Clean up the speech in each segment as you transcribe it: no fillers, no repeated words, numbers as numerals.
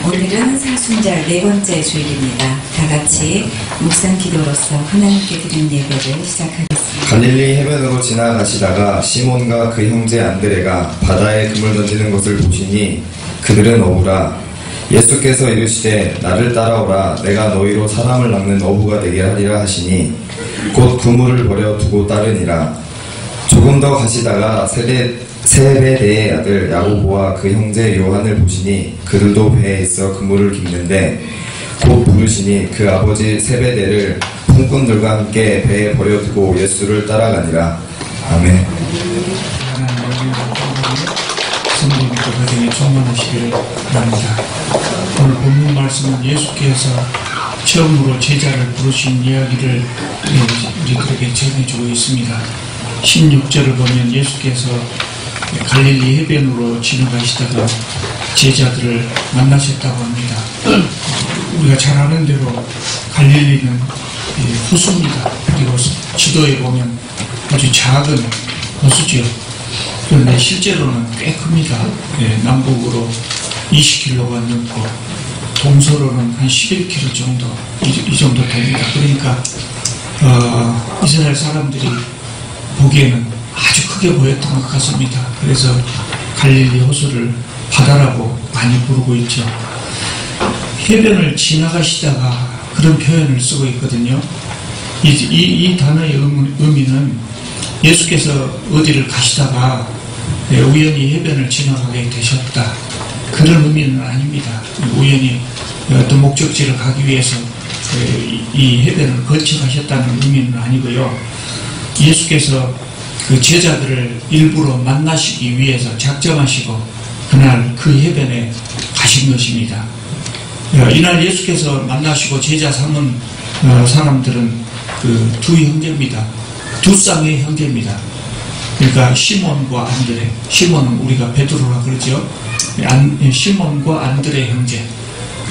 오늘은 사순절 네 번째 주일입니다. 다 같이 묵상 기도로서 하나님께 드린 예배를 시작하겠습니다. 갈릴리 해변으로 지나가시다가 시몬과 그 형제 안드레가 바다에 그물 던지는 것을 보시니 그들은 어부라. 예수께서 이르시되 나를 따라오라. 내가 너희로 사람을 낚는 어부가 되게 하리라 하시니 곧 그물을 버려 두고 따르니라. 조금 더 가시다가 세베대의 아들 야고보와 그 형제 요한을 보시니 그들도 배에 있어 그물을 깁는데 곧 부르시니 그 아버지 세베대를 품꾼들과 함께 배에 버려두고 예수를 따라가니라. 아멘. 성령의 가정에 충만하시기를 바랍니다. 오늘 본문 말씀은 예수께서 처음으로 제자를 부르신 이야기를 우리들에게 전해주고 있습니다. 16절을 보면 예수께서 갈릴리 해변으로 지나가시다가 제자들을 만나셨다고 합니다. 우리가 잘 아는 대로 갈릴리는 호수입니다. 그리고 지도에 보면 아주 작은 호수죠. 그런데 실제로는 꽤 큽니다. 남북으로 20km가 넘고 동서로는 한 11km 정도 이 정도 됩니다. 그러니까 이스라엘 사람들이 보기에는 아주 크게 보였던 것 같습니다. 그래서 갈릴리 호수를 바다라고 많이 부르고 있죠. 해변을 지나가시다가 그런 표현을 쓰고 있거든요. 이 단어의 의미는 예수께서 어디를 가시다가 우연히 해변을 지나가게 되셨다, 그런 의미는 아닙니다. 우연히 어떤 목적지를 가기 위해서 이 해변을 거쳐 가셨다는 의미는 아니고요. 예수께서 그 제자들을 일부러 만나시기 위해서 작정하시고 그날 그 해변에 가신 것입니다. 이날 예수께서 만나시고 제자 삼은 사람들은 그 두 형제입니다. 두 쌍의 형제입니다. 그러니까 시몬과 안드레, 시몬은 우리가 베드로라 그러죠. 시몬과 안드레 형제,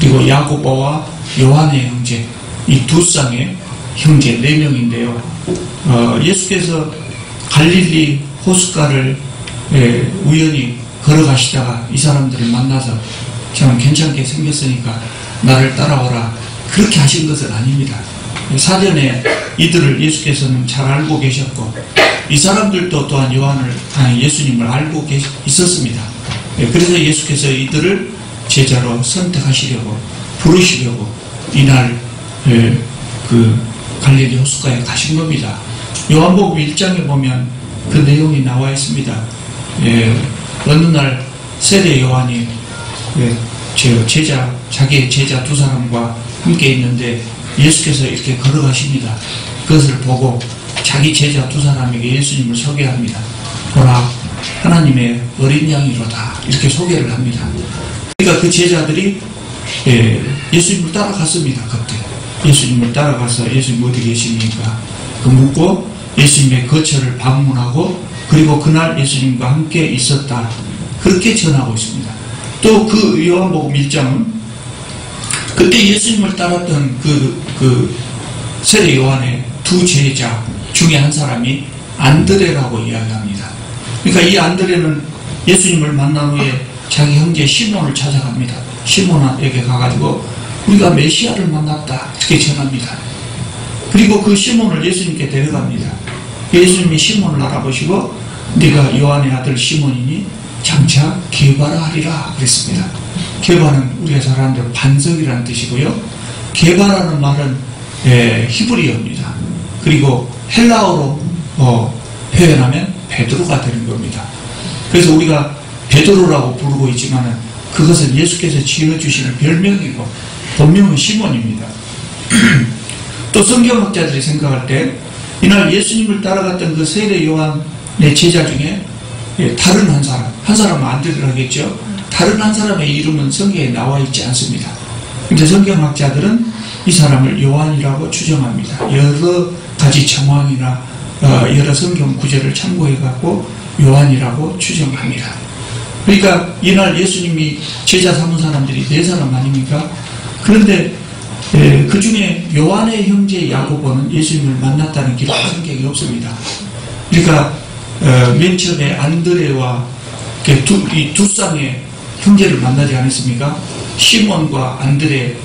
그리고 야고보와 요한의 형제, 이 두 쌍의 형제 4명인데요. 예수께서 갈릴리 호숫가를 우연히 걸어가시다가 이 사람들을 만나서 참 괜찮게 생겼으니까 나를 따라오라, 그렇게 하신 것은 아닙니다. 사전에 이들을 예수께서는 잘 알고 계셨고 이 사람들도 또한 예수님을 알고 있었습니다. 그래서 예수께서 이들을 제자로 선택하시려고 부르시려고 이날 그 갈릴리 호숫가에 가신 겁니다. 요한복음 1장에 보면 그 내용이 나와 있습니다. 어느 날 세례 요한이 자기의 제자 두 사람과 함께 있는데 예수께서 이렇게 걸어가십니다. 그것을 보고 자기 제자 두 사람에게 예수님을 소개합니다. 보라, 하나님의 어린 양이로다, 이렇게 소개를 합니다. 그러니까 그 제자들이 예수님을 따라갔습니다. 그때 예수님을 따라가서 예수님 어디 계십니까? 묻고 예수님의 거처를 방문하고 그리고 그날 예수님과 함께 있었다, 그렇게 전하고 있습니다. 또 그 요한복음 1장은 그때 예수님을 따랐던 그 세례 요한의 두 제자 중에 한 사람이 안드레라고 이야기합니다. 그러니까 이 안드레는 예수님을 만난 후에 자기 형제 시몬을 찾아갑니다. 시몬에게 가가지고 우리가 메시아를 만났다, 이렇게 전합니다. 그리고 그 시몬을 예수님께 데려갑니다. 예수님이 시몬을 알아보시고 네가 요한의 아들 시몬이니 장차 게바라하리라 그랬습니다. 게바는 우리가 잘 아는 대로 반석이라는 뜻이고요. 게바라는 말은 히브리어입니다. 그리고 헬라어로 표현하면 베드로가 되는 겁니다. 그래서 우리가 베드로라고 부르고 있지만은 그것은 예수께서 지어주시는 별명이고 본명은 시몬입니다. 또 성경학자들이 생각할 때 이날 예수님을 따라갔던 그 세례 요한의 제자 중에 다른 한 사람은 안드레라겠죠. 다른 한 사람의 이름은 성경에 나와 있지 않습니다. 근데 성경학자들은 이 사람을 요한이라고 추정합니다. 여러 가지 정황이나 여러 성경 구절을 참고해갖고 요한이라고 추정합니다. 그러니까 이날 예수님이 제자 삼은 사람들이 4사람 아닙니까? 그런데 그 중에 요한의 형제 야고보는 예수님을 만났다는 기록이 성경에 없습니다. 그러니까 맨 처음에 안드레와 이 두 쌍의 형제를 만나지 않았습니까? 시몬과 안드레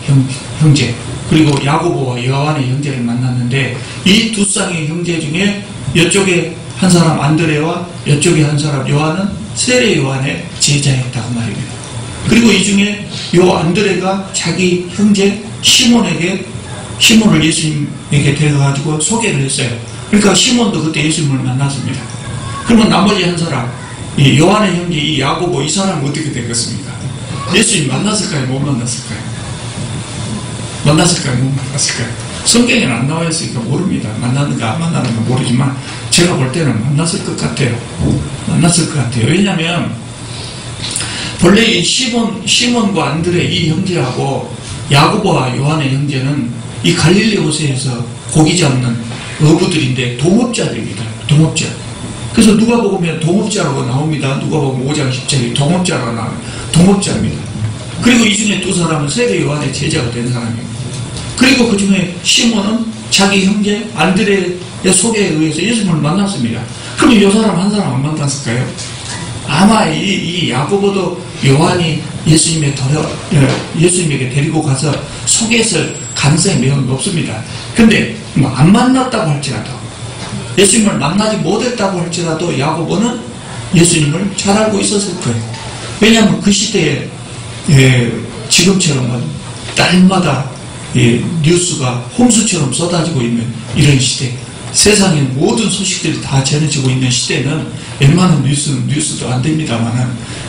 형제, 그리고 야고보와 요한의 형제를 만났는데, 이 두 쌍의 형제 중에 이쪽에 한 사람 안드레와 이쪽에 한 사람 요한은 세례 요한의 제자였다고 말입니다. 그리고 이 중에 요 안드레가 자기 형제 시몬을 예수님에게 데려가지고 소개를 했어요. 그러니까 시몬도 그때 예수님을 만났습니다. 그러면 나머지 한 사람, 이 요한의 형제 이 야고보, 이 사람은 어떻게 되겠습니까? 예수님 만났을까요? 못 만났을까요? 만났을까요? 못 만났을까요? 성경에는 안 나와 있으니까 모릅니다. 만났는가 안 만났는가 모르지만 제가 볼 때는 만났을 것 같아요. 만났을 것 같아요. 왜냐하면 본래 이 시몬과 안드레 이 형제하고 야고보와 요한의 형제는 이 갈릴리 호세에서 고기 잡는 어부들인데 동업자들입니다. 동업자. 그래서 누가복음에 동업자라고 나옵니다. 누가복음 5장 10절에 동업자라고 나옵니다. 동업자입니다. 그리고 이 중에 두 사람은 세례 요한의 제자가 된 사람입니다. 그리고 그 중에 시몬은 자기 형제 안드레의 소개에 의해서 예수님을 만났습니다. 그럼 이 사람 한 사람 안 만났을까요? 아마 이 야고보도 요한이 예수님에게 데리고 가서 소개했을 가능성이 매우 높습니다. 근데 뭐 안 만났다고 할지라도, 예수님을 만나지 못했다고 할지라도 야고보는 예수님을 잘 알고 있었을 거예요. 왜냐하면 그 시대에 지금처럼 날마다 뉴스가 홍수처럼 쏟아지고 있는 이런 시대, 세상의 모든 소식들이 다 전해지고 있는 시대는 웬만한 뉴스도 안 됩니다만은,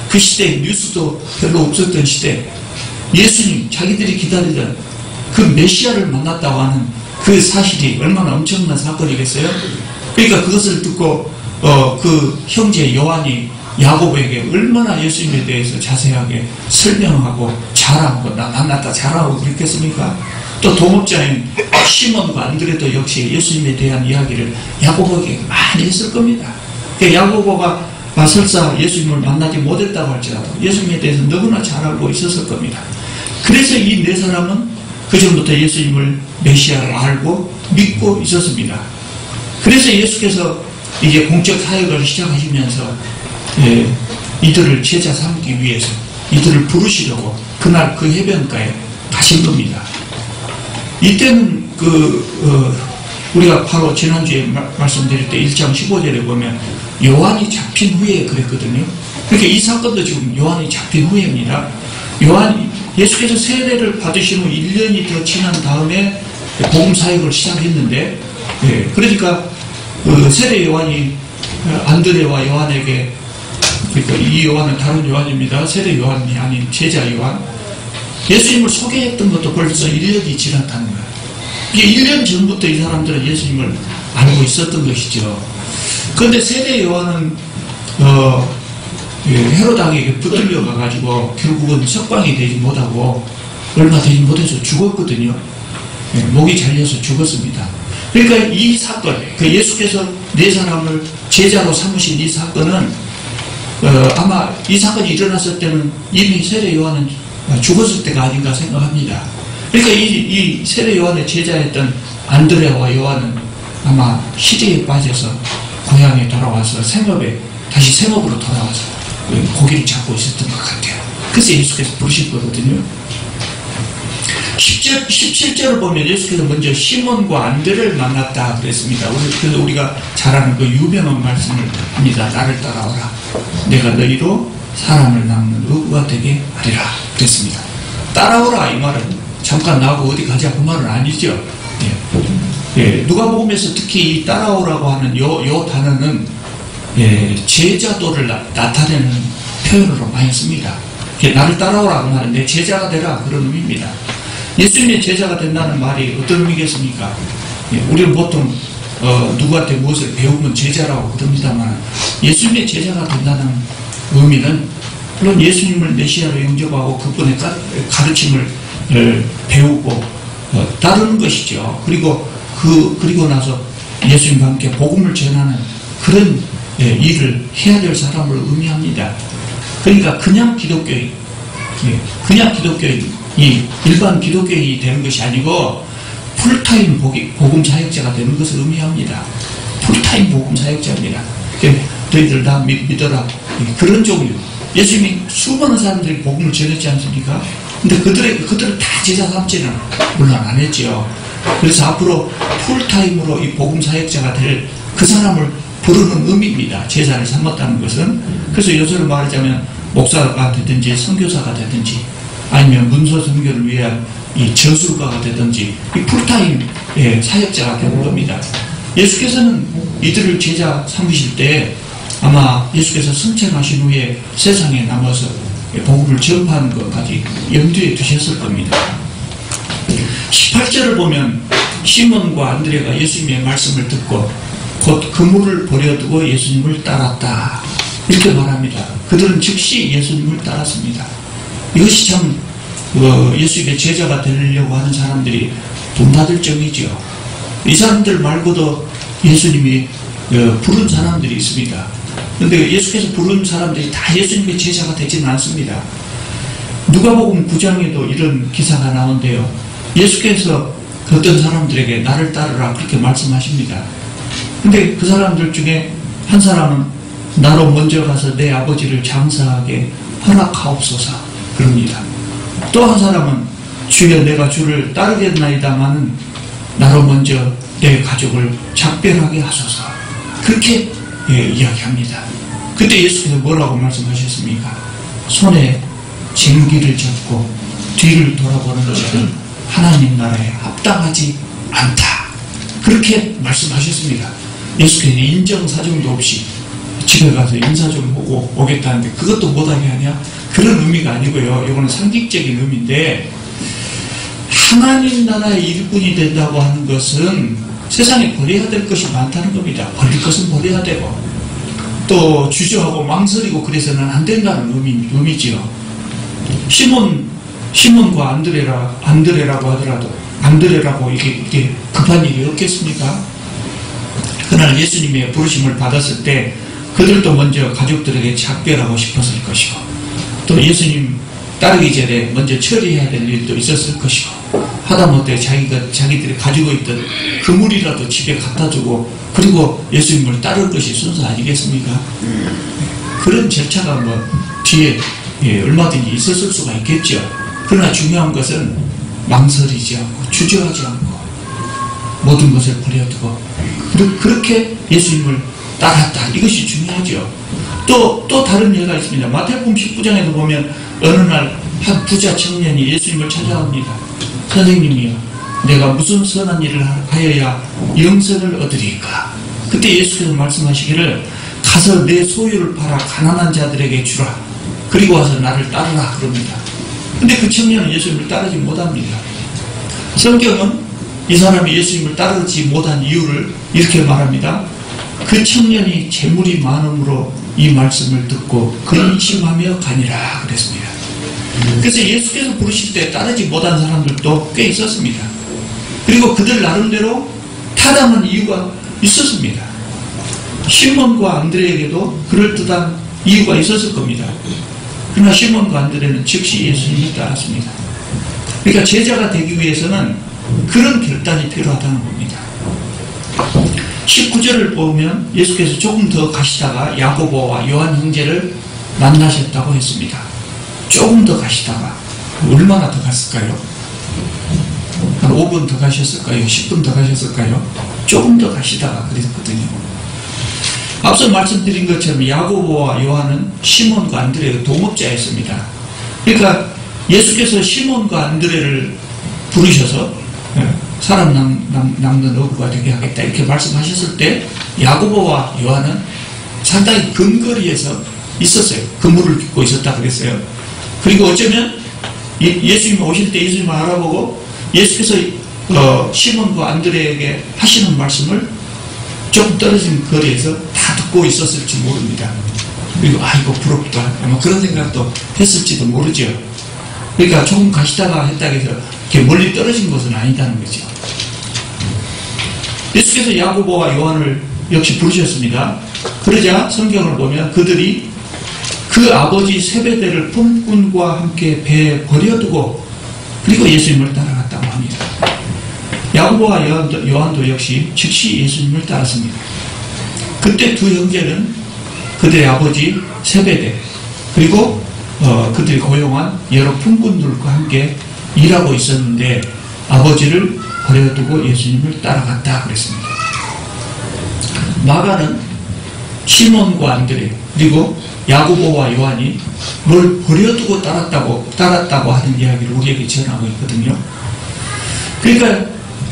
그 시대에 뉴스도 별로 없었던 시대, 예수님 자기들이 기다리던 그 메시아를 만났다고 하는 그 사실이 얼마나 엄청난 사건이겠어요? 그러니까 그것을 듣고 그 형제 요한이 야고보에게 얼마나 예수님에 대해서 자세하게 설명하고 자랑하고 만났다 자랑하고 그랬겠습니까? 또 동업자인 시몬과 안드레도 역시 예수님에 대한 이야기를 야고보에게 많이 했을 겁니다. 그러니까 야고보가 설사 예수님을 만나지 못했다고 할지라도 예수님에 대해서 너무나 잘 알고 있었을 겁니다. 그래서 이 네 사람은 그전부터 예수님을 메시아를 알고 믿고 있었습니다. 그래서 예수께서 이제 공적 사역을 시작하시면서 이들을 제자 삼기 위해서 이들을 부르시려고 그날 그 해변가에 가신 겁니다. 이때는 우리가 바로 지난주에 말씀드릴 때 1장 15절에 보면 요한이 잡힌 후에 그랬거든요. 그러니까 이 사건도 지금 요한이 잡힌 후에입니다. 예수께서 세례를 받으신 후 1년이 더 지난 다음에 복음 사역을 시작했는데, 그러니까 세례 요한이 안드레와 요한에게, 그러니까 이 요한은 다른 요한입니다. 세례 요한이 아닌 제자 요한, 예수님을 소개했던 것도 벌써 1년이 지났다는 거예요. 이게 1년 전부터 이 사람들은 예수님을 알고 있었던 것이죠. 그런데 세례 요한은 헤로당에게 붙들려 가가지고 결국은 석방이 되지 못하고 얼마 되지 못해서 죽었거든요. 목이 잘려서 죽었습니다. 그러니까 이 사건, 예수께서 네 사람을 제자로 삼으신 이 사건은 아마 이 사건이 일어났을 때는 이미 세례 요한은 죽었을 때가 아닌가 생각합니다. 그러니까 이 세례 요한의 제자였던 안드레와 요한은 아마 시리에 빠져서 고향에 돌아와서 다시 생업으로 돌아와서 고기를 잡고 있었던 것 같아요. 그래서 예수께서 부르신 거거든요. 17절을 보면 예수께서 먼저 시몬과 안드레를 만났다 그랬습니다. 그래서 우리가 잘 아는 그 유명한 말씀을 합니다. 나를 따라오라. 내가 너희로 사람을 낳는 어부가 되게 하리라 그랬습니다. 따라오라 이 말은 잠깐 나하고 어디 가자 그 말은 아니죠. 누가복음에서 특히 이 따라오라고 하는 요 단어는 제자도를 나타내는 표현으로 많이 씁니다. 나를 따라오라고 하는 내 제자가 되라 그런 의미입니다. 예수님의 제자가 된다는 말이 어떤 의미겠습니까? 우리는 보통 누구한테 무엇을 배우면 제자라고 그럽니다만, 예수님의 제자가 된다는 의미는 물론 예수님을 메시아로 영접하고 그분의 가르침을 배우고 따르는 것이죠. 그리고 나서 예수님과 함께 복음을 전하는 그런 일을 해야 될 사람을 의미합니다. 그러니까 그냥 기독교인이 일반 기독교인이 되는 것이 아니고 풀타임 복음 사역자가 되는 것을 의미합니다. 풀타임 복음 사역자입니다. 너희들 다 믿어라. 그런 종류. 예수님이 수많은 사람들이 복음을 전했지 않습니까? 근데 그들을 다 제자 삼지는 물론 안 했지요. 그래서 앞으로 풀타임으로 이 복음 사역자가 될 그 사람을 부르는 의미입니다. 제자를 삼았다는 것은. 그래서 요새로 말하자면 목사가 되든지 선교사가 되든지 아니면 문서 선교를 위한 이 저술가가 되든지 이 풀타임 사역자가 되는 겁니다. 예수께서는 이들을 제자 삼으실 때 아마 예수께서 승천하신 후에 세상에 남아서 복음을 전파하는 것까지 염두에 두셨을 겁니다. 18절을 보면 시몬과 안드레가 예수님의 말씀을 듣고 곧 그물을 버려두고 예수님을 따랐다. 이렇게 말합니다. 그들은 즉시 예수님을 따랐습니다. 이것이 참 예수님의 제자가 되려고 하는 사람들이 본받을 점이죠. 이 사람들 말고도 예수님이 부른 사람들이 있습니다. 그런데 예수께서 부른 사람들이 다 예수님의 제자가 되지는 않습니다. 누가복음 9장에도 이런 기사가 나오는데요. 예수께서 어떤 사람들에게 나를 따르라 그렇게 말씀하십니다. 근데 그 사람들 중에 한 사람은 나로 먼저 가서 내 아버지를 장사하게 허락하옵소서 그럽니다. 또 한 사람은 주여 내가 주를 따르겠나이다마는 나로 먼저 내 가족을 작별하게 하소서 그렇게 이야기합니다. 그때 예수께서 뭐라고 말씀하셨습니까? 손에 쟁기를 잡고 뒤를 돌아보는 자는 하나님 나라에 합당하지 않다. 그렇게 말씀하셨습니다. 예수께서 인정사정도 없이 집에 가서 인사 좀 보고 오겠다는데 그것도 못하게 하냐? 그런 의미가 아니고요. 이거는 상징적인 의미인데 하나님 나라의 일꾼이 된다고 하는 것은 세상에 버려야 될 것이 많다는 겁니다. 버릴 것은 버려야 되고 또 주저하고 망설이고 그래서는 안 된다는 의미지요. 시몬과 안드레라고 하더라도 안드레라고 이게 급한 일이 없겠습니까? 그날 예수님의 부르심을 받았을 때 그들도 먼저 가족들에게 작별하고 싶었을 것이고 또 예수님 따르기 전에 먼저 처리해야 될 일도 있었을 것이고 하다못해 자기들이 가지고 있던 그물이라도 집에 갖다 주고 그리고 예수님을 따를 것이 순서 아니겠습니까? 그런 절차가 뒤에 얼마든지 있었을 수가 있겠죠. 그러나 중요한 것은 망설이지 않고 주저하지 않고 모든 것을 버려두고 그렇게 예수님을 따랐다. 이것이 중요하죠. 또 다른 예가 있습니다. 마태복음 19장에도 보면 어느 날 한 부자 청년이 예수님을 찾아옵니다. 선생님이요, 내가 무슨 선한 일을 하여야 영생을 얻으리까? 그때 예수께서 말씀하시기를 가서 내 소유를 팔아 가난한 자들에게 주라. 그리고 와서 나를 따르라 그럽니다. 근데 그 청년은 예수님을 따르지 못합니다. 성경은 이 사람이 예수님을 따르지 못한 이유를 이렇게 말합니다. 그 청년이 재물이 많음으로 이 말씀을 듣고 근심하며 가니라 그랬습니다. 그래서 예수께서 부르실 때 따르지 못한 사람들도 꽤 있었습니다. 그리고 그들 나름대로 타당한 이유가 있었습니다. 시몬과 안드레에게도 그럴듯한 이유가 있었을 겁니다. 그러나 시몬과 안드레는 즉시 예수님을 따랐습니다. 그러니까 제자가 되기 위해서는 그런 결단이 필요하다는 겁니다. 19절을 보면 예수께서 조금 더 가시다가 야고보와 요한 형제를 만나셨다고 했습니다. 조금 더 가시다가 얼마나 더 갔을까요? 한 5분 더 가셨을까요? 10분 더 가셨을까요? 조금 더 가시다가 그랬거든요. 앞서 말씀드린 것처럼 야고보와 요한은 시몬과 안드레의 동업자였습니다. 그러니까 예수께서 시몬과 안드레를 부르셔서 사람 낚는 어부가 되게 하겠다 이렇게 말씀하셨을 때 야고보와 요한은 상당히 근거리에서 있었어요. 그물을 빚고 있었다 그랬어요. 그리고 어쩌면 예수님 오실 때 예수님을 알아보고 예수께서 시몬과 안드레에게 하시는 말씀을 좀 떨어진 거리에서 다 듣고 있었을지 모릅니다. 그리고 아이고 부럽다 아마 그런 생각도 했을지도 모르죠. 그러니까 조금 가시다가 했다고 해서 이렇게 멀리 떨어진 것은 아니다는 거죠. 예수께서 야고보와 요한을 역시 부르셨습니다. 그러자 성경을 보면 그들이 그 아버지 세베대를 품꾼과 함께 배에 버려두고 그리고 예수님을 따라갔다고 합니다. 야고보와 요한도 역시 즉시 예수님을 따랐습니다. 그때 두 형제는 그들의 아버지 세베대 그리고 그들이 고용한 여러 품꾼들과 함께 일하고 있었는데 아버지를 버려두고 예수님을 따라갔다 그랬습니다. 마가는 시몬과 안드레 그리고 야고보와 요한이 뭘 버려두고 따랐다고 하는 이야기를 우리에게 전하고 있거든요. 그러니까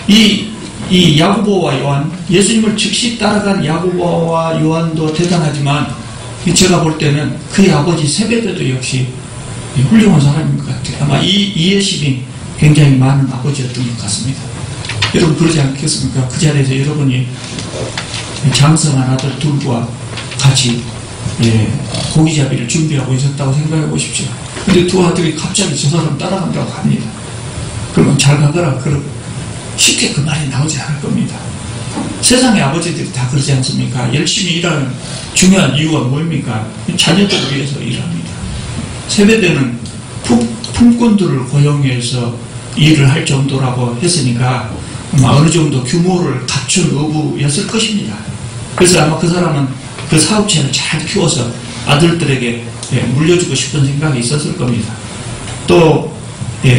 이 야고보와 요한, 예수님을 즉시 따라간 야고보와 요한도 대단하지만 제가 볼 때는 그의 아버지 세베대도 역시 훌륭한 사람인 것 같아요. 아마 이 이해심이 굉장히 많은 아버지였던 것 같습니다. 여러분 그러지 않겠습니까? 그 자리에서 여러분이 장성한 아들 둘과 같이 고기잡이를 준비하고 있었다고 생각해 보십시오. 근데 두 아들이 갑자기 저 사람 따라간다고 합니다. 그러면 잘 가거라. 그럼 쉽게 그 말이 나오지 않을 겁니다. 세상의 아버지들이 다 그러지 않습니까? 열심히 일하는 중요한 이유가 뭡니까? 자녀들을 위해서 일합니다. 세베대는 품꾼들을 고용해서 일을 할 정도라고 했으니까 어느 정도 규모를 갖춘 어부였을 것입니다. 그래서 아마 그 사람은 그 사업체를 잘 키워서 아들들에게 물려주고 싶은 생각이 있었을 겁니다. 또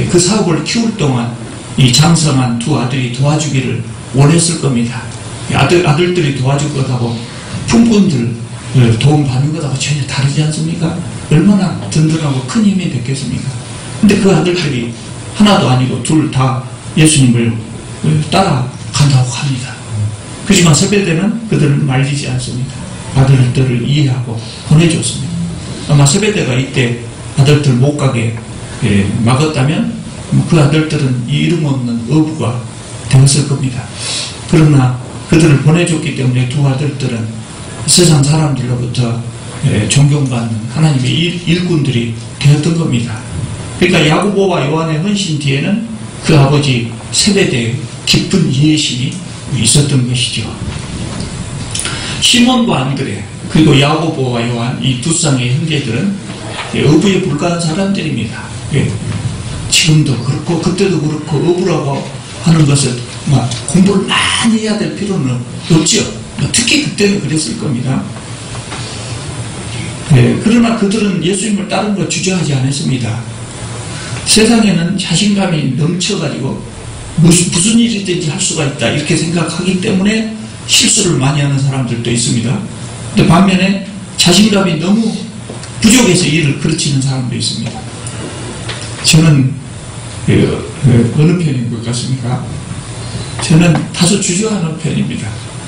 그 사업을 키울 동안 이 장성한 두 아들이 도와주기를 원했을 겁니다. 아들들이 도와줄 것하고 품꾼들 도움받는 것하고 전혀 다르지 않습니까? 얼마나 든든하고 큰 힘이 됐겠습니까? 근데 그 아들들이 하나도 아니고 둘 다 예수님을 따라간다고 합니다. 그렇지만 세베대는 그들을 말리지 않습니다. 아들들을 이해하고 보내줬습니다. 아마 세베대가 이때 아들들 못 가게 막았다면 그 아들들은 이 이름 없는 어부가 되었을 겁니다. 그러나 그들을 보내줬기 때문에 두 아들들은 세상 사람들로부터 존경받는 하나님의 일꾼들이 되었던 겁니다. 그러니까 야고보와 요한의 헌신 뒤에는 그 아버지 세베대의 깊은 이해심이 있었던 것이죠. 시몬과 안드레 그리고 야고보와 요한 이 두 쌍의 형제들은 어부에 불과한 사람들입니다. 지금도 그렇고 그때도 그렇고 어부라고 하는 것을 공부를 많이 해야 될 필요는 없죠. 특히 그때는 그랬을 겁니다. 그러나 그들은 예수님을 따른 것 주저하지 않았습니다. 세상에는 자신감이 넘쳐가지고 무슨 일이든지 할 수가 있다 이렇게 생각하기 때문에 실수를 많이 하는 사람들도 있습니다. 근데 반면에 자신감이 너무 부족해서 일을 그르치는 사람도 있습니다. 저는 어느 편인 것 같습니까? 저는 다소 주저하는 편입니다.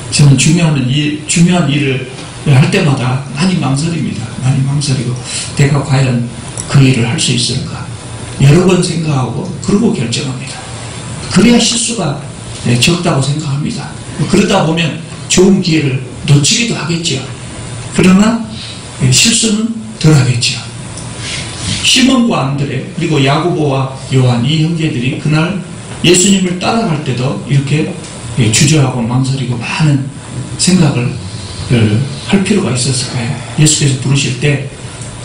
저는 중요한 일을 할 때마다 많이 망설입니다. 많이 망설이고 내가 과연 그 일을 할 수 있을까? 여러 번 생각하고 그러고 결정합니다. 그래야 실수가 적다고 생각합니다. 그러다 보면 좋은 기회를 놓치기도 하겠죠. 그러나 실수는 덜 하겠죠. 시몬과 안드레 그리고 야고보와 요한 이 형제들이 그날 예수님을 따라갈 때도 이렇게 주저하고 망설이고 많은 생각을 할 필요가 있었을까요? 예수께서 부르실 때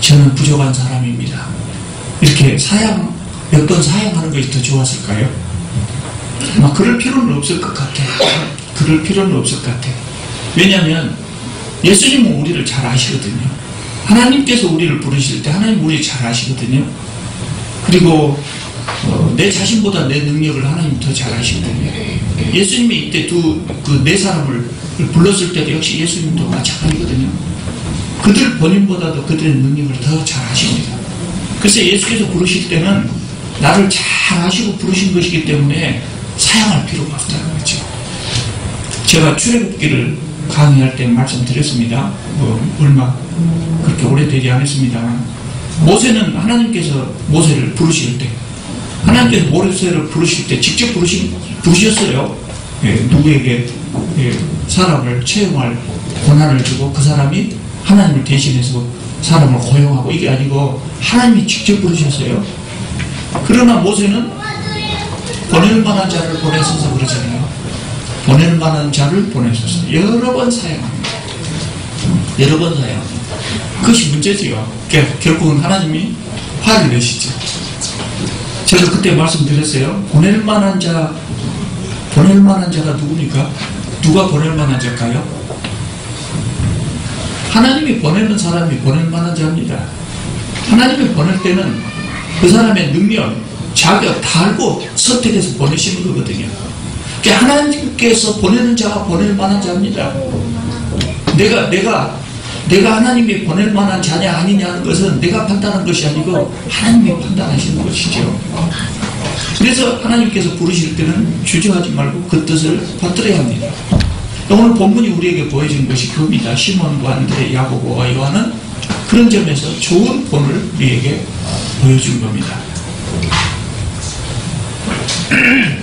저는 부족한 사람입니다. 이렇게 몇 번 사양하는 것이 더 좋았을까요? 그럴 필요는 없을 것 같아요. 그럴 필요는 없을 것 같아요. 왜냐하면 예수님은 우리를 잘 아시거든요. 하나님께서 우리를 부르실 때 하나님 우리를 잘 아시거든요. 그리고 내 자신보다 내 능력을 하나님 더 잘 아시거든요. 예수님이 이때 네 사람을 불렀을 때도 역시 예수님도 마찬가지거든요. 그들 본인보다도 그들의 능력을 더 잘 아십니다. 그래서 예수께서 부르실 때는 나를 잘 아시고 부르신 것이기 때문에 사양할 필요가 없다는 거죠. 제가 출애굽기를 강의할 때 말씀드렸습니다. 얼마 그렇게 오래되지 않았습니다만 모세는 하나님께서 모세를 부르실 때 하나님께서 모세를 부르실 때 직접 부르셨어요. 누구에게 사람을 채용할 권한을 주고 그 사람이 하나님을 대신해서 사람을 고용하고 이게 아니고 하나님이 직접 부르셨어요. 그러나 모세는 보낼 만한 자를 보내셔서 그러잖아요. 보낼 만한 자를 보내셔서 여러 번 사용합니다. 여러 번 사용합니다. 그것이 문제지요. 결국은 하나님이 화를 내시죠. 제가 그때 말씀드렸어요. 보낼 만한 자가 누굽니까? 누가 보낼 만한 자일까요? 하나님이 보내는 사람이 보낼 만한 자입니다. 하나님이 보낼 때는 그 사람의 능력, 자격 다 알고 선택해서 보내시는 거거든요. 그러니까 하나님께서 보내는 자가 보낼 만한 자입니다. 내가 하나님이 보낼 만한 자냐 아니냐는 것은 내가 판단하는 것이 아니고 하나님이 판단하시는 것이죠. 그래서 하나님께서 부르실 때는 주저하지 말고 그 뜻을 받들어야 합니다. 오늘 본문이 우리에게 보여준 것이 그겁니다. 시몬과 안드레, 야고보와 요한은 그런 점에서 좋은 본을 우리에게 보여준 겁니다.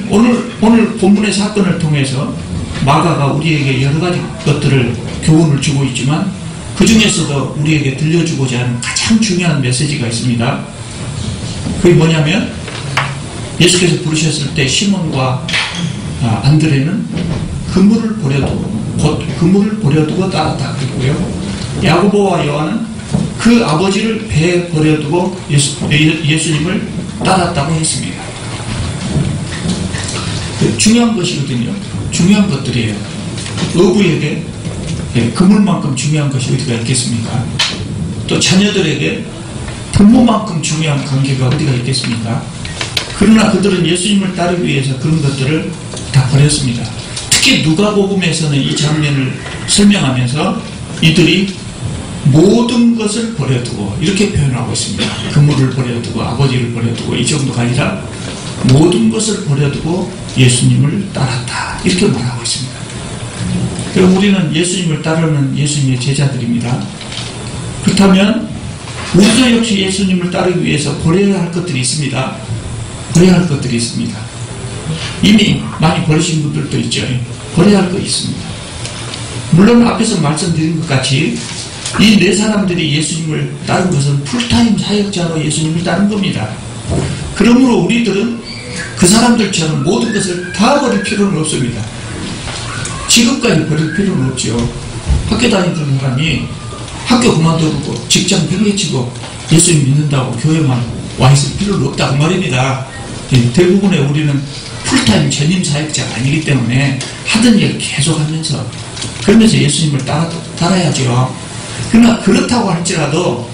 오늘 본문의 사건을 통해서 마가가 우리에게 여러 가지 것들을 교훈을 주고 있지만 그 중에서도 우리에게 들려주고자 하는 가장 중요한 메시지가 있습니다. 그게 뭐냐면 예수께서 부르셨을 때 시몬과 안드레는 그물을 버려두고 따랐다 그랬고요. 야고보와 요한은 그 아버지를 배에 버려두고 예수님을 따랐다고 했습니다. 중요한 것이거든요. 중요한 것들이에요. 어부에게 그물만큼 중요한 것이 어디가 있겠습니까? 또 자녀들에게 부모만큼 중요한 관계가 어디가 있겠습니까? 그러나 그들은 예수님을 따르기 위해서 그런 것들을 다 버렸습니다. 특히 누가복음에서는 이 장면을 설명하면서 이들이 모든 것을 버려두고 이렇게 표현하고 있습니다. 그물을 버려두고 아버지를 버려두고 이 정도가 아니라 모든 것을 버려두고 예수님을 따랐다 이렇게 말하고 있습니다. 그럼 우리는 예수님을 따르는 예수님의 제자들입니다. 그렇다면 우리도 역시 예수님을 따르기 위해서 버려야 할 것들이 있습니다. 버려야 할 것들이 있습니다. 이미 많이 버리신 분들도 있죠. 버려야 할 것이 있습니다. 물론 앞에서 말씀드린 것 같이 이 네 사람들이 예수님을 따른 것은 풀타임 사역자로 예수님을 따른 겁니다. 그러므로 우리들은 그 사람들처럼 모든 것을 다 버릴 필요는 없습니다. 지금까지 버릴 필요는 없죠. 학교 다니던 사람이 학교 그만두고 직장 빌려치고 예수님 믿는다고 교회만 와 있을 필요는 없다고 말입니다. 대부분의 우리는 풀타임 전임 사역자가 아니기 때문에 하던 일 계속 하면서 그러면서 예수님을 따라야죠. 그러나 그렇다고 할지라도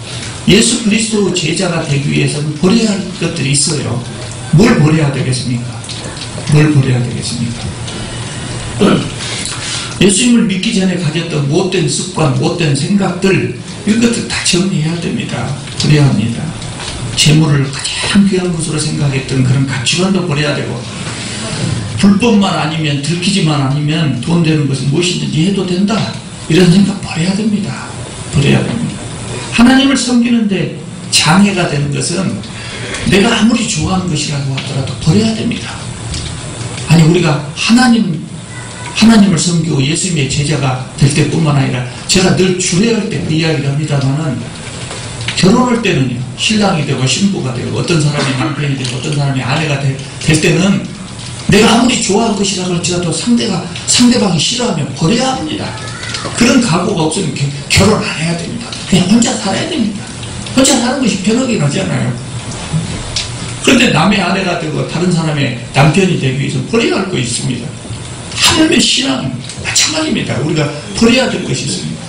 예수 그리스도 제자가 되기 위해서는 버려야 할 것들이 있어요. 뭘 버려야 되겠습니까? 뭘 버려야 되겠습니까? 예수님을 믿기 전에 가졌던 못된 습관, 못된 생각들 이런 것들 다 정리해야 됩니다. 버려야 합니다. 재물을 가장 귀한 것으로 생각했던 그런 가치관도 버려야 되고 불법만 아니면 들키지만 아니면 돈 되는 것은 무엇이든지 해도 된다 이런 생각 버려야 됩니다. 버려야 됩니다. 하나님을 섬기는데 장애가 되는 것은 내가 아무리 좋아하는 것이라고 하더라도 버려야 됩니다. 아니 우리가 하나님을 섬기고 예수님의 제자가 될 때뿐만 아니라 제가 늘 주례할 때 그 이야기를 합니다만은 결혼할 때는요 신랑이 되고 신부가 되고 어떤 사람이 남편이 되고 어떤 사람이 아내가 될 때는 내가 아무리 좋아하는 것이라고 할지라도 상대방이 싫어하면 버려야 합니다. 그런 각오가 없으면 결혼 안 해야 됩니다. 그냥 혼자 살아야 됩니다. 혼자 사는 것이 편하긴 하잖아요. 그런데 남의 아내가 되고 다른 사람의 남편이 되기 위해서 버려야 할 것이 있습니다. 하나님의 신앙 마찬가지입니다. 우리가 버려야 될 것이 있습니다.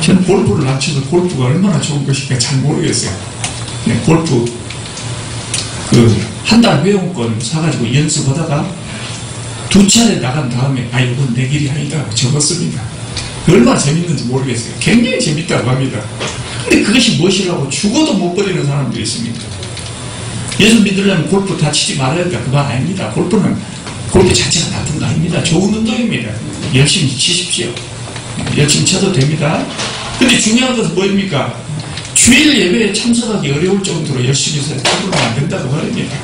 저는 골프를 안 쳐서 골프가 얼마나 좋은 것인가 잘 모르겠어요. 네, 골프 한 달 회원권 사가지고 연습하다가 2차례 나간 다음에 이건 내 길이 아니다 하고 접었습니다. 얼마나 재밌는지 모르겠어요. 굉장히 재밌다고 합니다. 근데 그것이 무엇이라고 죽어도 못 버리는 사람들이 있습니다. 예수 믿으려면 골프 다 치지 말아야 된다. 그 말 아닙니다. 골프 자체가 나쁜 거 아닙니다. 좋은 운동입니다. 열심히 치십시오. 열심히 쳐도 됩니다. 근데 중요한 것은 뭐입니까? 주일 예배에 참석하기 어려울 정도로 열심히 해서 참석하면 안 된다고 말입니다.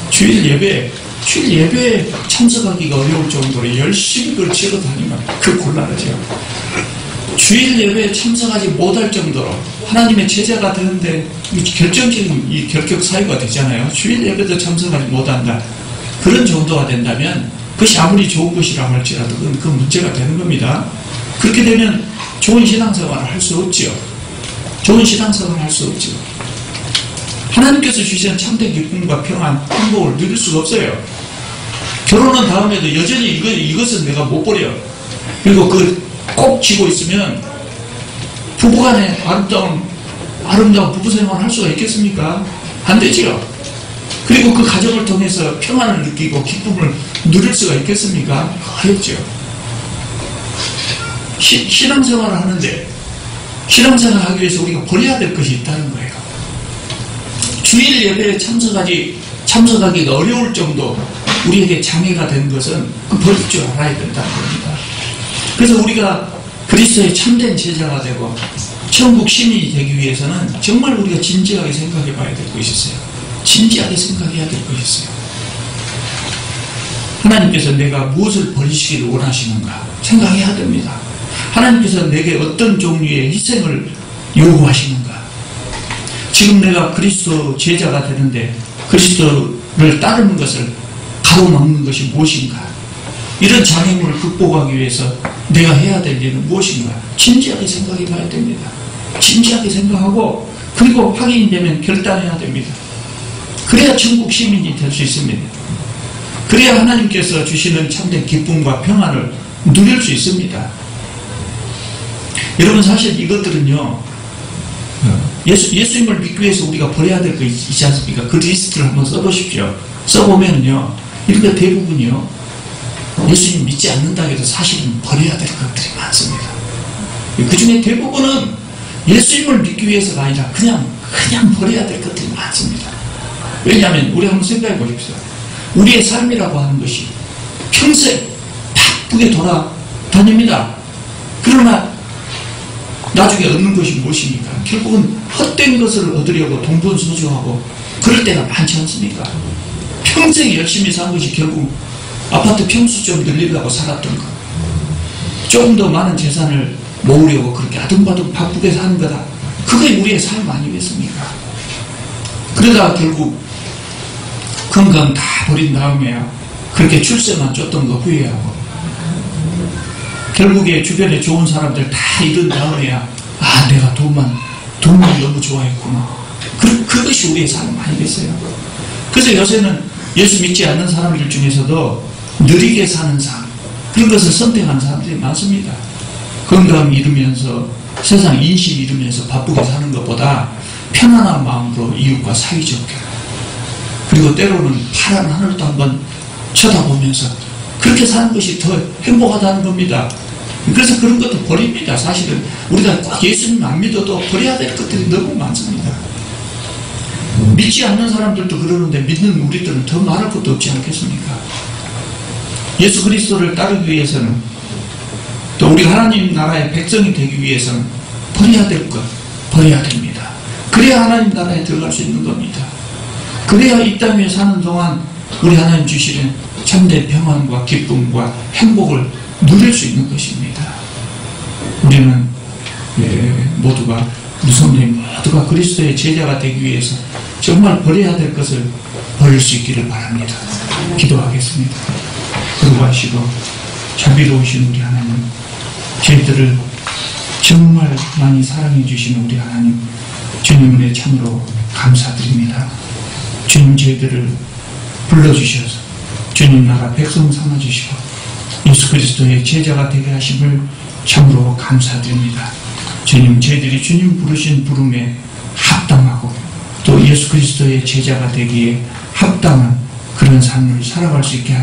주일 예배에 참석하기가 어려울 정도로 열심히 그걸 치러 다니면 그 곤란하죠. 주일 예배에 참석하지 못할 정도로 하나님의 제자가 되는데 결정적인 이 결격 사유가 되잖아요. 주일 예배도 참석하지 못한다. 그런 정도가 된다면 그것이 아무리 좋은 것이라고 할지라도 그 문제가 되는 겁니다. 그렇게 되면 좋은 신앙생활을 할 수 없죠. 좋은 신앙생활을 할 수 없죠. 하나님께서 주시는 참된 기쁨과 평안, 행복을 누릴 수가 없어요. 결혼한 다음에도 여전히 이것은 내가 못 버려. 그리고 꼭 쥐고 있으면 부부간에 아름다운 부부생활을 할 수가 있겠습니까? 안 되지요. 그리고 그 가정을 통해서 평안을 느끼고 기쁨을 누릴 수가 있겠습니까? 어렵죠. 신앙생활을 하는데 신앙생활을 하기 위해서 우리가 버려야 될 것이 있다는 거예요. 주일 예배에 참석하기가 어려울 정도 우리에게 장애가 된 것은 버릴 줄 알아야 된다는 겁니다. 그래서 우리가 그리스도의 참된 제자가 되고 천국 시민이 되기 위해서는 정말 우리가 진지하게 생각해 봐야 될 것이 있어요. 진지하게 생각해야 될 것이 있어요. 하나님께서 내가 무엇을 버리시기를 원하시는가 생각해야 됩니다. 하나님께서 내게 어떤 종류의 희생을 요구하시는가. 지금 내가 그리스도 제자가 되는데 그리스도를 따르는 것을 가로막는 것이 무엇인가. 이런 장애물을 극복하기 위해서 내가 해야 될 일은 무엇인가. 진지하게 생각해 봐야 됩니다. 진지하게 생각하고 그리고 확인이 되면 결단해야 됩니다. 그래야 천국 시민이 될 수 있습니다. 그래야 하나님께서 주시는 참된 기쁨과 평안을 누릴 수 있습니다. 여러분 사실 이것들은요 예수님을 믿기 위해서 우리가 버려야 될 거 있지 않습니까? 그 리스트를 한번 써보십시오. 써보면요 이런 거 대부분이요 예수님 믿지 않는다 해도 사실은 버려야 될 것들이 많습니다. 그 중에 대부분은 예수님을 믿기 위해서가 아니라 그냥 버려야 될 것들이 많습니다. 왜냐하면 우리 한번 생각해 보십시오. 우리의 삶이라고 하는 것이 평생 바쁘게 돌아다닙니다. 그러나 나중에 얻는 것이 무엇입니까? 결국은 헛된 것을 얻으려고 동분서주하고 그럴 때가 많지 않습니까? 평생 열심히 산 것이 결국 아파트 평수 좀 늘리려고 살았던 것, 조금 더 많은 재산을 모으려고 그렇게 아둥바둥 바쁘게 사는 거다. 그게 우리의 삶 아니겠습니까? 그러다가 결국 건강 다 버린 다음에야 그렇게 출세만 쫓던 거 후회하고 결국에 주변에 좋은 사람들 다 잃은 다음에야 아 내가 돈만 너무 좋아했구나. 그것이 우리의 삶 아니겠어요? 그래서 요새는 예수 믿지 않는 사람들 중에서도 느리게 사는 삶 그런 것을 선택하는 사람들이 많습니다. 건강 잃으면서 세상 인식 잃으면서 바쁘게 사는 것보다 편안한 마음으로 이웃과 사이좋게 그리고 때로는 파란 하늘도 한번 쳐다보면서 그렇게 사는 것이 더 행복하다는 겁니다. 그래서 그런 것도 버립니다. 사실은 우리가 꼭 예수님 안 믿어도 버려야 될 것들이 너무 많습니다. 믿지 않는 사람들도 그러는데 믿는 우리들은 더 말할 것도 없지 않겠습니까? 예수 그리스도를 따르기 위해서는 또 우리 하나님 나라의 백성이 되기 위해서는 버려야 될 것 버려야 됩니다. 그래야 하나님 나라에 들어갈 수 있는 겁니다. 그래야 이 땅에 사는 동안 우리 하나님 주시는 참된 평안과 기쁨과 행복을 누릴 수 있는 것입니다. 우리는 모두가 우리 성도님 모두가 그리스도의 제자가 되기 위해서 정말 버려야 될 것을 버릴 수 있기를 바랍니다. 기도하겠습니다. 거룩하시고 자비로우신 우리 하나님, 저희들을 정말 많이 사랑해 주시는 우리 하나님, 주님 은혜 참으로 감사드립니다. 주님 저희들을 불러주셔서 주님 나라 백성 삼아주시고 예수 그리스도의 제자가 되게 하심을 참으로 감사드립니다. 주님 저희들이 주님 부르신 부름에 합당하고 또 예수 그리스도의 제자가 되기에 합당한 그런 삶을 살아갈 수 있게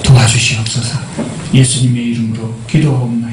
도와주시옵소서. 예수님의 이름으로 기도하옵나이다.